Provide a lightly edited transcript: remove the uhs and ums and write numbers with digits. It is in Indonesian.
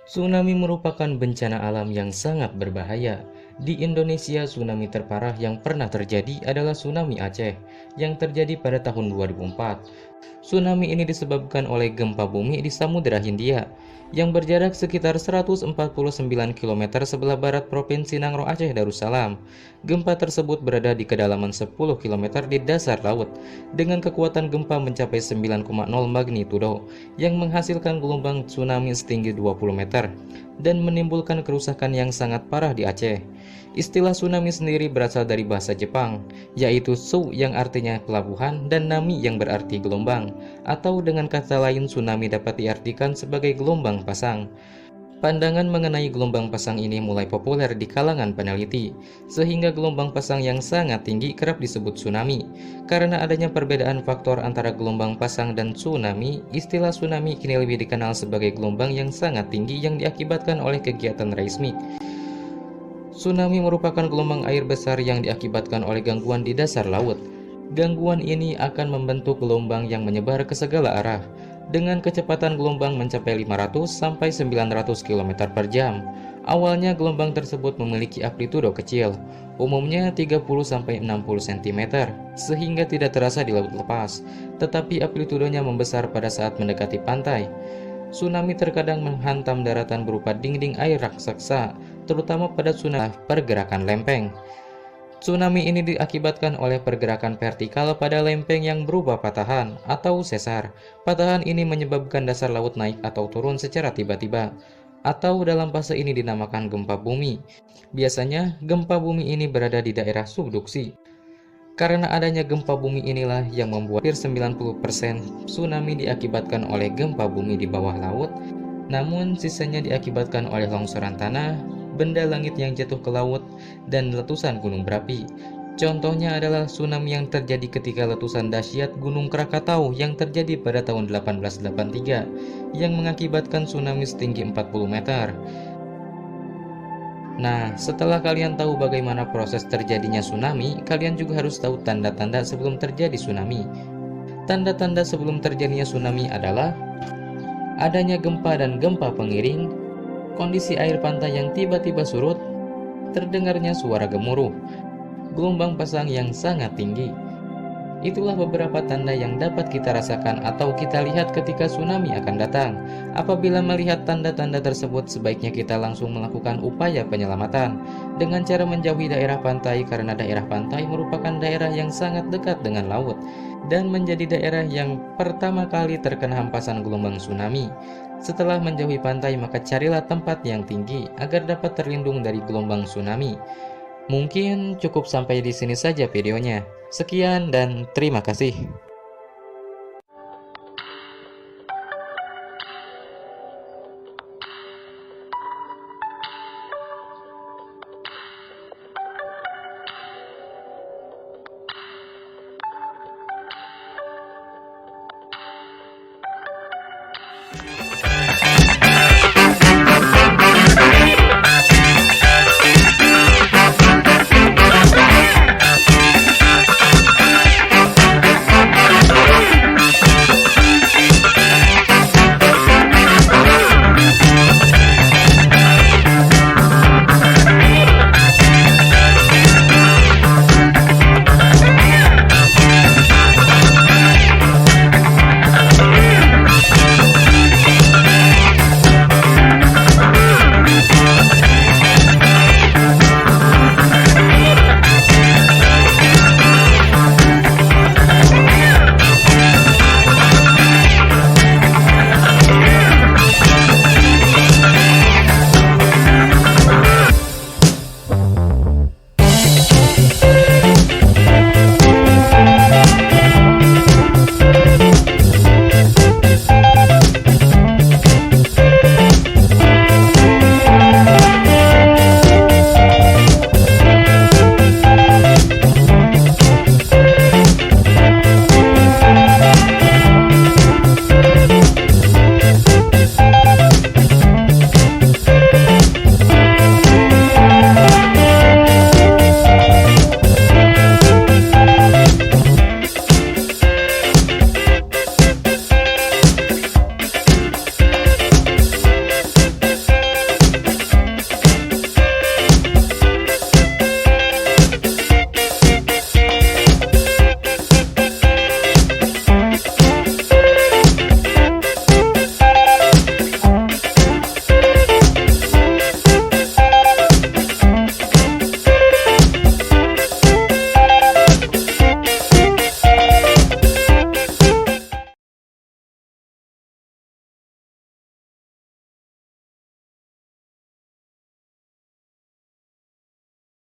Tsunami merupakan bencana alam yang sangat berbahaya. Di Indonesia, tsunami terparah yang pernah terjadi adalah tsunami Aceh yang terjadi pada tahun 2004. Tsunami ini disebabkan oleh gempa bumi di Samudra Hindia yang berjarak sekitar 149 km sebelah barat Provinsi Nangro Aceh Darussalam. Gempa tersebut berada di kedalaman 10 km di dasar laut dengan kekuatan gempa mencapai 9,0 magnitudo yang menghasilkan gelombang tsunami setinggi 20 meter dan menimbulkan kerusakan yang sangat parah di Aceh. Istilah tsunami sendiri berasal dari bahasa Jepang, yaitu su yang artinya pelabuhan dan nami yang berarti gelombang, atau dengan kata lain tsunami dapat diartikan sebagai gelombang pasang. Pandangan mengenai gelombang pasang ini mulai populer di kalangan peneliti, sehingga gelombang pasang yang sangat tinggi kerap disebut tsunami. Karena adanya perbedaan faktor antara gelombang pasang dan tsunami, istilah tsunami kini lebih dikenal sebagai gelombang yang sangat tinggi yang diakibatkan oleh kegiatan seismik. Tsunami merupakan gelombang air besar yang diakibatkan oleh gangguan di dasar laut. Gangguan ini akan membentuk gelombang yang menyebar ke segala arah, dengan kecepatan gelombang mencapai 500 sampai 900 km per jam. Awalnya gelombang tersebut memiliki amplitudo kecil, umumnya 30 sampai 60 cm, sehingga tidak terasa di laut lepas, tetapi amplitudonya membesar pada saat mendekati pantai. Tsunami terkadang menghantam daratan berupa dinding air raksasa, terutama pada tsunami pergerakan lempeng. Tsunami ini diakibatkan oleh pergerakan vertikal pada lempeng yang berubah patahan atau sesar. Patahan ini menyebabkan dasar laut naik atau turun secara tiba-tiba, atau dalam fase ini dinamakan gempa bumi. Biasanya, gempa bumi ini berada di daerah subduksi. Karena adanya gempa bumi inilah yang membuat hampir 90% tsunami diakibatkan oleh gempa bumi di bawah laut, namun sisanya diakibatkan oleh longsoran tanah, benda langit yang jatuh ke laut, dan letusan gunung berapi. Contohnya adalah tsunami yang terjadi ketika letusan dahsyat Gunung Krakatau yang terjadi pada tahun 1883 yang mengakibatkan tsunami setinggi 40 meter. Nah, setelah kalian tahu bagaimana proses terjadinya tsunami, kalian juga harus tahu tanda-tanda sebelum terjadi tsunami. Tanda-tanda sebelum terjadinya tsunami adalah adanya gempa dan gempa pengiring, kondisi air pantai yang tiba-tiba surut, terdengarnya suara gemuruh, gelombang pasang yang sangat tinggi. Itulah beberapa tanda yang dapat kita rasakan atau kita lihat ketika tsunami akan datang. Apabila melihat tanda-tanda tersebut, sebaiknya kita langsung melakukan upaya penyelamatan dengan cara menjauhi daerah pantai, karena daerah pantai merupakan daerah yang sangat dekat dengan laut dan menjadi daerah yang pertama kali terkena hempasan gelombang tsunami. Setelah menjauhi pantai, maka carilah tempat yang tinggi agar dapat terlindung dari gelombang tsunami. Mungkin cukup sampai di sini saja videonya. Sekian dan terima kasih.